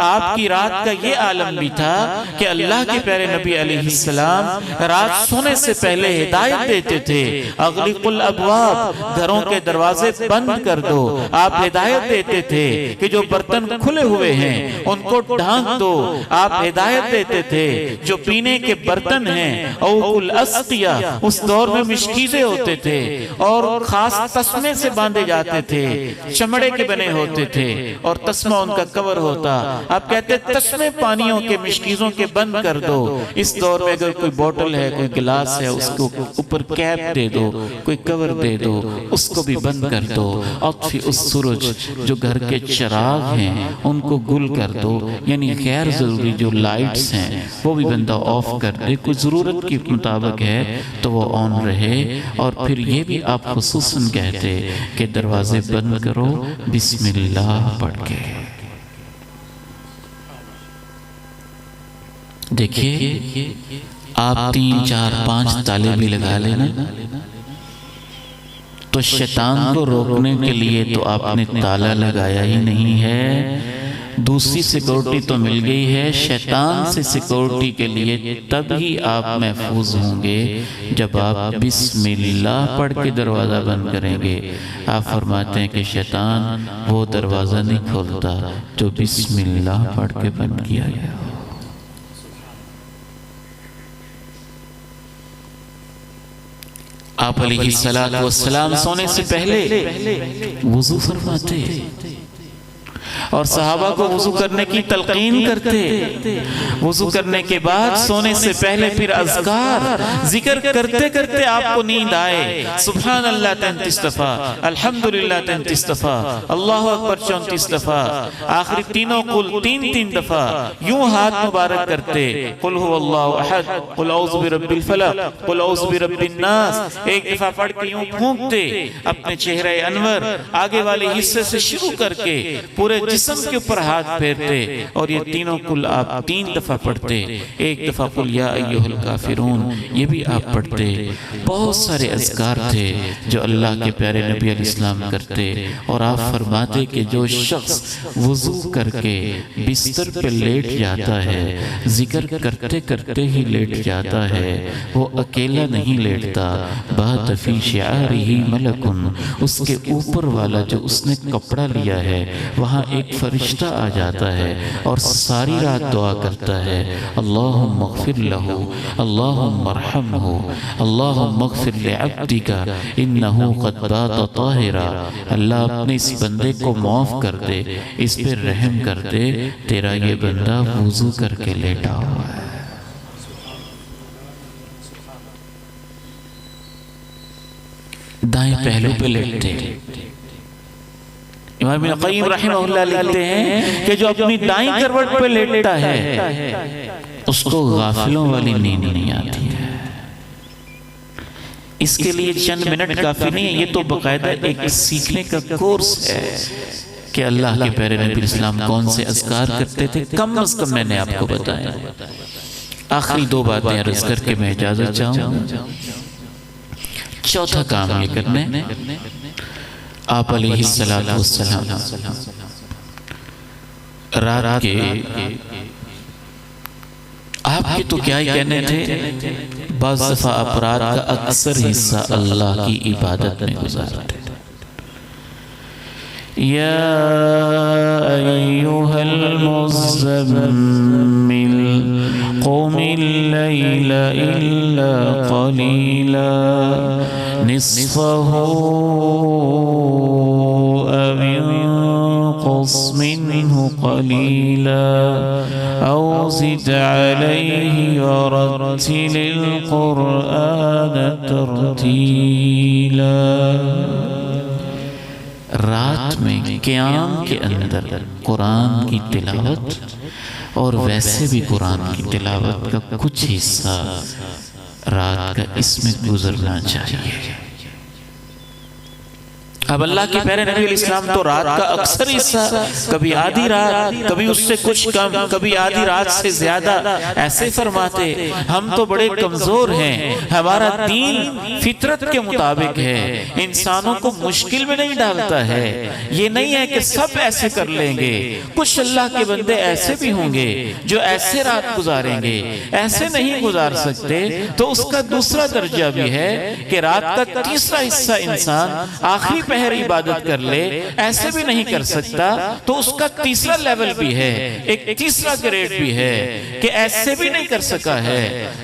آپ کی رات کا یہ عالم بھی تھا کہ اللہ کے پیارے نبی علیہ السلام رات سونے سے پہلے ہدایت دیتے تھے، اغلق الابواب، گھروں کے دروازے بند کر دو۔ آپ ہدایت دیتے تھے کہ جو برتن کھلے ہوئے ہیں ان کو ڈھانک دو۔ آپ ہدایت دیتے تھے جو پینے کے برتن ہیں، اوقوا الاسقیہ، اس دور میں مشکیزیں ہوتے تھے اور خاص تسمے سے باندھے جاتے تھے، چمڑے کے بنے ہوتے تھے اور تسمہ ان کا کور ہوتا۔ آپ کہتے تسمے پانیوں کے مشکیزوں کے بند کر دو۔ اس دور میں اگر کوئی بوٹل ہے، کوئی گلاس ہے، اس کو اوپر کیپ دے دو، کوئی کور دے دو، اس کو بھی بند کر دو۔ اطفئ السرج، جو گھر کے چراغ ہیں ان کو گل کر دو، یعنی غیر ضروری جو لائٹس ہیں وہ بھی بندہ آف کر دے، کوئی ضرورت کے مطابق ہے تو وہ آن رہے۔ اور پھر یہ بھی آپ خصوصاً کہتے کہ دروازے بند کرو بسم اللہ پڑھ کے۔ دیکھیے آپ 3 4 5 تالے بھی لگا لینا تو شیطان کو روکنے کے لیے تو آپ نے تالا لگایا ہی نہیں ہے، دوسری سیکورٹی تو مل گئی ہے۔ شیطان سے سیکورٹی کے لیے تب ہی آپ محفوظ ہوں گے جب آپ بسم اللہ پڑھ کے دروازہ بند کریں گے۔ آپ فرماتے ہیں کہ شیطان وہ دروازہ نہیں کھولتا جو بسم اللہ پڑھ کے بند کیا گیا۔ آپ علیہ السلام سونے سے پہلے وضو فرماتے اور صحابہ کو وضو کرنے کی تلقین کرتے. وضو کرنے کے بعد سونے سے پہلے پھر اذکار ذکر کرتے کرتے آپ کو نیند آئے. سبحان اللہ 33 دفعہ، الحمدللہ 33 دفعہ، اللہ اکبر 34 دفعہ، آخری تینوں قل 3 دفعہ یوں ہاتھ مبارک کرتے. قل هو اللہ احد، قل اعوذ برب الفلق، قل اعوذ برب الناس. ایک دفعہ پڑھ کے یوں پھونکتے اپنے چہرہ انور آگے والے حصے سے شروع کر کے پورے جسم کے اوپر ہاتھ پھیرتے اور یہ تینوں کل آپ 3 دفعہ پڑھتے. ایک دفعہ قل یا ایھا الکافرون یہ بھی آپ پڑھتے. بہت سارے اذکار تھے جو اللہ کے پیارے نبی علیہ السلام کرتے. اور آپ فرماتے کہ جو شخص وضو کر کے بستر پہ لیٹ جاتا ہے، ذکر کرتے کرتے ہی لیٹ جاتا ہے، وہ اکیلا نہیں لیٹتا. بات فی شعارہ ملک، اس کے اوپر والا جو اس نے کپڑا لیا ہے وہاں ایک فرشتہ آ جاتا ہے اور ساری رات دعا کرتا ہے اللہم اغفر لہ، اللہم ارحمہ، اللہم اغفر لعبدک انہو قد بات طاہرا. اللہ اپنے اس بندے کو معاف کر دے، اس پہ رحم کر دے، تیرا یہ بندہ وضو کر کے لیٹا ہوا ہے. دائیں پہلو پہ لیٹتے. امام ابن قیم رحمہ اللہ لکھتے ہیں کہ جو اپنی دائیں کروٹ پہ لیٹتا ہے اس کو غافلوں والی نیند نہیں آتی ہے. اس کے لیے چند منٹ کافی نہیں ہے، یہ تو باقاعدہ ایک سیکھنے کا کورس ہے کہ اللہ کے پیارے نبی اسلام کون سے اذکار کرتے تھے. کم از کم میں نے آپ کو بتایا. آخری 2 باتیں عرض کر کے میں اجازت چاہوں. چوتھا کام یہ کرنے، آپ علیہ السلام رات کے آپ کے تو کیا ہی کہنے تھے، بعض دفعہ آپ رات کا اکثر حصہ اللہ کی عبادت میں گزارتے. یا ایھا المزمل قم اللیل الا قلیلا نصفہ او انقص منہ قلیلا او زد علیہ ورتل القرآن ترتیلا. رات میں قیام کے اندر قرآن کی تلاوت اور ویسے بھی قرآن کی تلاوت کا کچھ حصہ رات کا اس میں گزرنا چاہیے. اب اللہ کے پیارے نبی علیہ السلام تو رات کا اکثر حصہ، کبھی آدھی رات، کبھی اس سے کچھ کم، کبھی آدھی رات سے زیادہ ایسے فرماتے. ہم تو بڑے کمزور ہیں، ہمارا دین فطرت کے مطابق ہے، انسانوں کو مشکل میں نہیں ڈالتا ہے. یہ نہیں ہے کہ سب ایسے کر لیں گے، کچھ اللہ کے بندے ایسے بھی ہوں گے جو ایسے رات گزاریں گے. ایسے نہیں گزار سکتے تو اس کا دوسرا درجہ بھی ہے کہ رات کا تیسرا حصہ انسان آخری پہر عبادت کر لے. ایسے بھی نہیں کر سکتا تو اس کا تیسرا لیول بھی ہے، ایک تیسرا گریڈ بھی ہے کہ ایسے بھی نہیں کر سکا ہے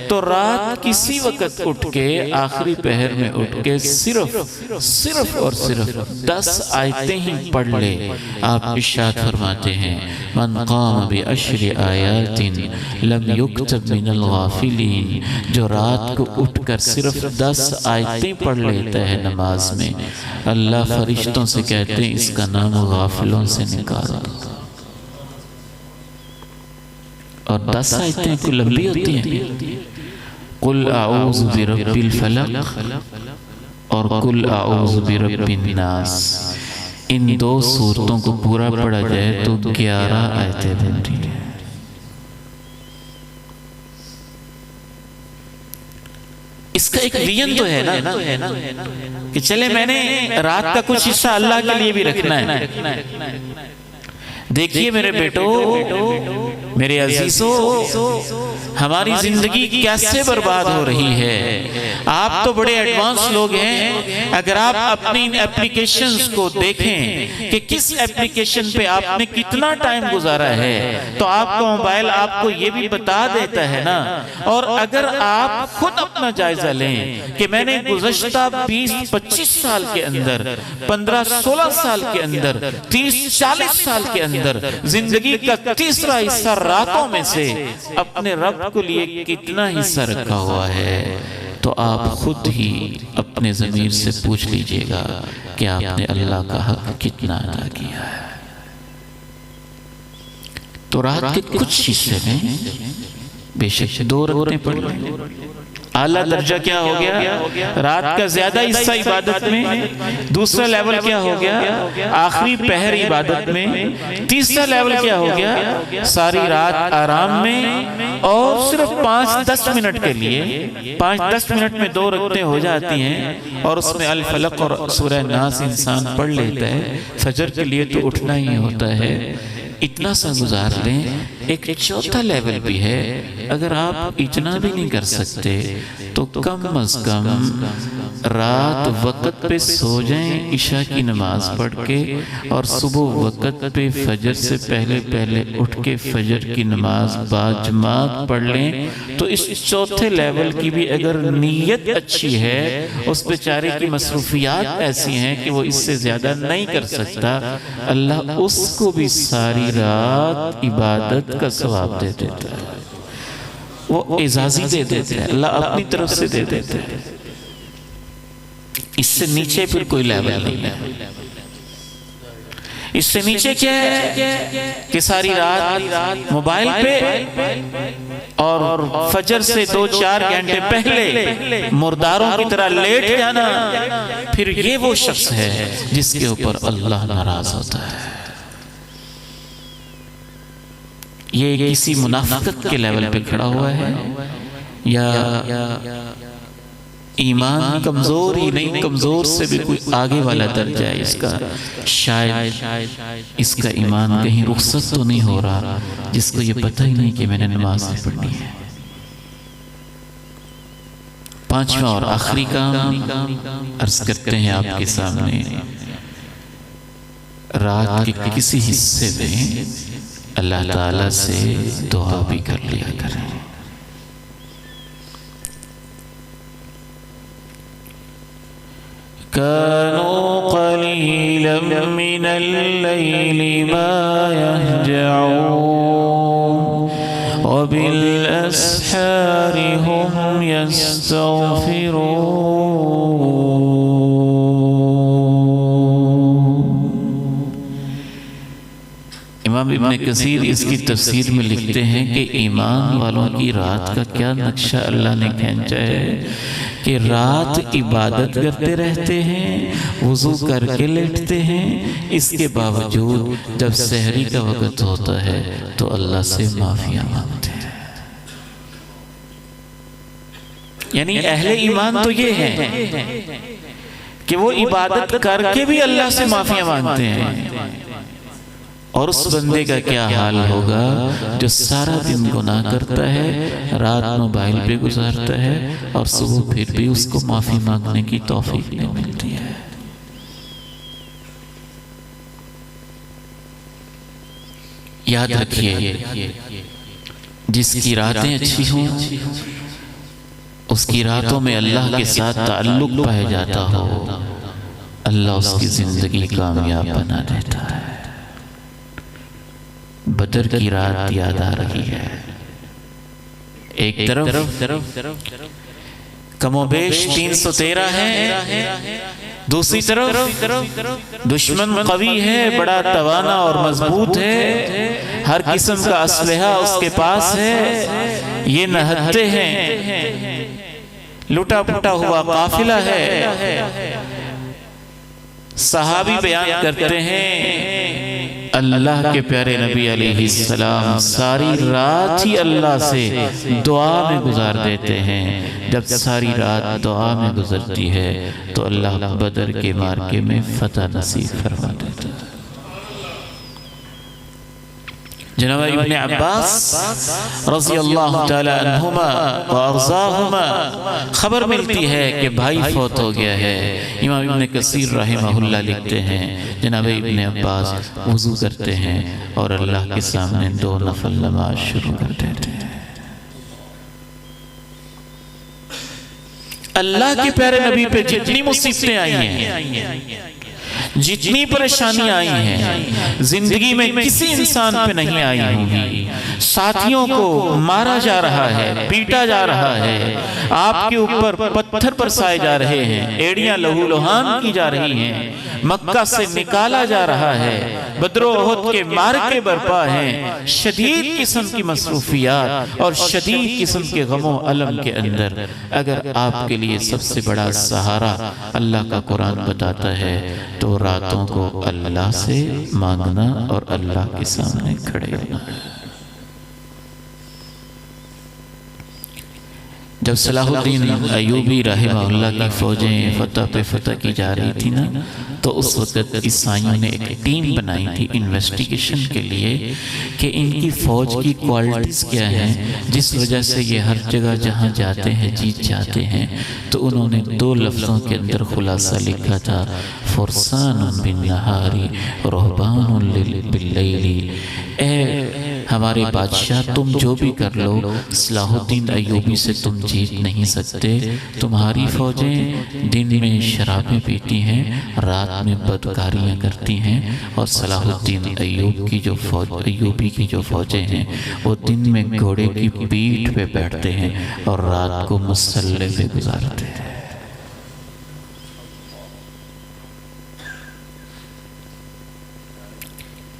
تو رات کسی وقت اٹھ کے آخری پہر میں اٹھ کے صرف اور صرف 10 آیتیں ہی پڑھ لے. آپ ارشاد فرماتے ہیں من قام بعشر آیات لم یکتب من الغافلین. جو رات کو اٹھ کر صرف 10 آیتیں پڑھ لیتا ہے نماز میں، اللہ فرشتوں سے کہتے ہیں اس کا نام غافلوں سے نکال دو. اور 10 آیتیں کو لمبی ہوتی ہیں. قل اعوذ برب الفلق اور قل اعوذ برب الناس. ان 2 سورتوں کو پورا پڑھا جائے تو 11 آیتیں بنتی ہیں. اس کا ایک ویژن تو ہے نا کہ چلے میں نے رات کا کچھ حصہ اللہ کے لیے بھی رکھنا ہے. دیکھیے میرے بیٹو، میرے عزیزو ہماری زندگی کیسے برباد ہو رہی ہے. آپ تو بڑے ایڈوانس لوگ ہیں. اگر آپ اپنی اپلیکیشنز کو دیکھیں کہ کس اپلیکیشن پہ آپ نے کتنا ٹائم گزارا ہے تو آپ کا موبائل آپ کو یہ بھی بتا دیتا ہے نا. اور اگر آپ خود اپنا جائزہ لیں کہ میں نے گزشتہ 20-25 سال کے اندر 15-16 سال کے اندر 30-40 سال کے اندر زندگی کا تیسرا حصہ راتوں میں سے اپنے رب کو لیے کتنا حصہ رکھا ہوا ہے تو آپ خود ہی اپنے ضمیر سے پوچھ لیجئے گا کہ آپ نے اللہ کا حق کتنا ادا کیا ہے. تو رات کے کچھ حصے میں بے شک 2 رکعتیں پڑھ لیں. اعلیٰ درجہ کیا ہو گیا؟ رات کا زیادہ حصہ عبادت میں. دوسرا لیول کیا ہو گیا؟ آخری پہر عبادت میں. تیسرا لیول کیا ہو گیا؟ ساری رات آرام میں اور صرف 5-10 منٹ کے لیے 5-10 منٹ میں 2 رکعتیں ہو جاتی ہیں اور اس میں الفلق اور سورہ ناس انسان پڑھ لیتا ہے. فجر کے لیے تو اٹھنا ہی ہوتا ہے. اتنا سا گزار لیں. ایک چوتھا لیول بھی ہے. اگر آپ اتنا بھی نہیں کر سکتے تو کم از کم رات وقت پہ سو جائیں عشاء کی نماز پڑھ کے اور صبح وقت پہ فجر سے پہلے اٹھ کے فجر کی نماز باجماعت پڑھ لیں. تو اس چوتھے لیول کی بھی اگر نیت اچھی ہے, اس بیچارے کی مصروفیات ایسی ہیں کہ وہ اس سے زیادہ نہیں کر سکتا, اللہ اس کو بھی ساری رات عبادت کا ثواب دے دیتا ہے. وہ اعزازی دے دیتے ہیں, اللہ اپنی طرف سے دے دیتے ہیں. اس سے نیچے پھر کوئی لیول نہیں ہے. اس سے نیچے کیا ہے کہ ساری رات موبائل پہ اور فجر سے 2-4 گھنٹے پہلے مرداروں کی طرح لیٹ جانا. پھر یہ وہ شخص ہے جس کے اوپر اللہ ناراض ہوتا ہے. یہ کسی منافقت کے لیول پہ کھڑا ہوا ہے یا ایمان کمزور ہی نہیں, کمزور سے بھی کوئی آگے والا درجہ ہے اس کا. شاید اس کا ایمان کہیں رخصت تو نہیں ہو رہا جس کو یہ پتہ ہی نہیں کہ میں نے نماز نہیں پڑھنی ہے. 5واں اور آخری کام عرض کرتے ہیں آپ کے سامنے. رات کے کسی حصے میں اللہ تعالیٰ سے دعا بھی کر لیا کریں. كانوا قليلا من الليل ما يهجعون وبالأسحار هم يستغفرون. امام ابن کثیر اس کی تفسیر میں لکھتے ہیں کہ ایمان والوں کی رات کا کیا نقشہ اللہ نے کھینچا ہے کہ رات عبادت کرتے رہتے ہیں, وضو کر کے لیٹتے ہیں, اس کے باوجود جب سحری کا وقت ہوتا ہے تو اللہ سے معافیاں مانگتے ہیں. یعنی اہل ایمان تو یہ ہے کہ وہ عبادت کر کے بھی اللہ سے معافیاں مانگتے ہیں. اور اس بندے کا کیا حال ہوگا جو سارا دن گناہ کرتا ہے, رات موبائل پہ گزارتا ہے اور صبح پھر بھی اس کو معافی مانگنے کی توفیق نہیں ملتی ہے. یاد رکھیے, جس کی راتیں اچھی ہوں اس کی راتوں میں اللہ کے ساتھ تعلق پایا جاتا ہو, اللہ اس کی زندگی کامیاب بنا دیتا ہے. بدر کی رات یاد آ رہی ہے. ایک طرف کم و بیش 313 ہے, دوسری طرف دشمن قوی ہے, بڑا توانا اور مضبوط ہے, ہر قسم کا اسلحہ اس کے پاس ہے. یہ نہتے ہیں, لٹا پٹا ہوا قافلہ ہے. صحابی بیان کرتے ہیں اللہ کے پیارے نبی علیہ السلام ساری رات ہی اللہ سے دعا میں گزار دیتے ہیں. جب ساری رات دعا میں گزرتی ہے تو اللہ بدر کے مارکے میں فتح نصیب فرما دیتا ہے. جناب ابن عباس رضی اللہ تعالی عنہما و ارضاہما خبر ملتی ہے کہ بھائی فوت ہو گیا ہے۔ امام ابن کثیر رحمہ اللہ لکھتے ہیں جناب ابن عباس وضو کرتے ہیں اور اللہ کے سامنے 2 نفل نماز شروع کر دیتے ہیں۔ اللہ کے پیارے نبی پہ جتنی مصیبتیں آئی ہیں، جتنی پریشانی آئی ہیں، زندگی میں کسی انسان پہ نہیں آئی ہوں گی۔ ساتھیوں کو مارا جا رہا ہے، پیٹا جا رہا ہے، آپ کے اوپر پتھر برسائے جا رہے ہیں، ایڑیاں لہو لہان کی جا رہی ہیں، مکہ سے نکالا جا رہا ہے، بدر و احد کے معرکے برپا ہیں، شدید قسم کی مصروفیات اور شدید قسم کے غم و الم کے اندر اگر آپ کے لیے سب سے بڑا سہارا اللہ کا قرآن بتاتا ہے تو راتوں کو اللہ سے مانگنا اور اللہ کے سامنے کھڑے ہونا۔ جب صلاح الدین ایوبی رحمہ اللہ کی فوجیں فتح پہ فتح کی جا رہی تھی نا، تو اس وقت عیسائیوں نے ایک ٹیم بنائی تھی انویسٹیگیشن کے لیے کہ ان کی فوج کی کوالٹیز کیا ہیں جس وجہ سے یہ ہر جگہ جہاں جاتے ہیں جیت جاتے ہیں۔ تو انہوں نے 2 لفظوں کے اندر خلاصہ لکھا تھا، فرسان بالنہار رہبان باللیل۔ اے ہمارے بادشاہ، تم جو بھی کر لو، صلاح الدین ایوبی سے تم جیت نہیں سکتے۔ تمہاری فوجیں دن میں شرابیں پیتی ہیں، رات میں بدکاریاں کرتی ہیں، اور صلاح الدین ایوبی کی جو فوجیں ہیں وہ دن میں گھوڑے کی پیٹھ پہ بیٹھتے ہیں اور رات کو مسلح پہ گزارتے ہیں۔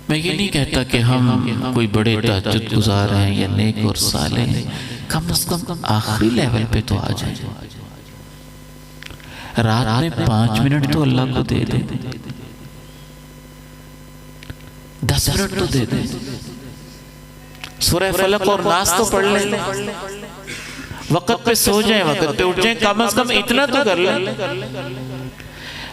میں یہ نہیں کہتا کہ ہم کوئی بڑے تہجد گزار ہیں یا نیک اور صالح ہیں، کم از کم آخری لیول پہ تو آ جائیں، رات میں 5 منٹ تو اللہ کو دے دیں، 10 منٹ تو دے دیں، سورہ فلق اور ناس تو پڑھ لیں، وقت پہ سو جائیں، وقت پہ اٹھ جائیں، کم از کم اتنا تو کر لیں۔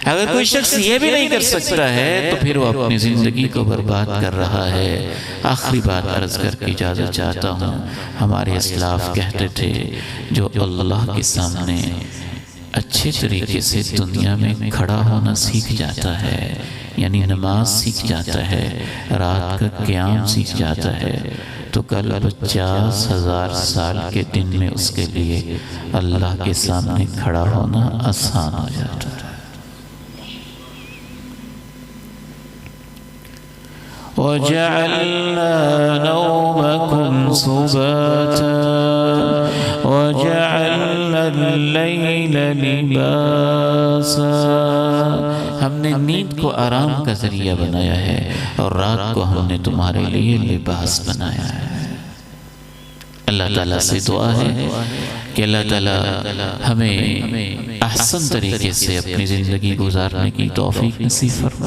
اگر کوئی شخص یہ بھی نہیں کر سکتا ہے تو پھر وہ اپنی زندگی کو برباد کر رہا ہے۔ آخری بات عرض کر کے اجازت چاہتا ہوں، ہمارے اسلاف کہتے تھے جو اللہ کے سامنے اچھے طریقے سے دنیا میں کھڑا ہونا سیکھ جاتا ہے، یعنی نماز سیکھ جاتا ہے، رات کا قیام سیکھ جاتا ہے، تو کل 50,000 سال کے دن میں اس کے لیے اللہ کے سامنے کھڑا ہونا آسان ہو جاتا ہے۔ وَجَعَلْنَا نَوْمَكُمْ سُبَاتًا وَجَعَلْنَا اللَّيْلَ لِبَاسًا۔ ہم نے نیند کو آرام کا ذریعہ بنایا ہے اور رات کو ہم نے تمہارے لیے لباس بنایا ہے۔ اللہ تعالیٰ سے دعا ہے کہ اللہ تعالیٰ ہمیں احسن طریقے سے اپنی زندگی گزارنے کی توفیق نصیب فرمائے۔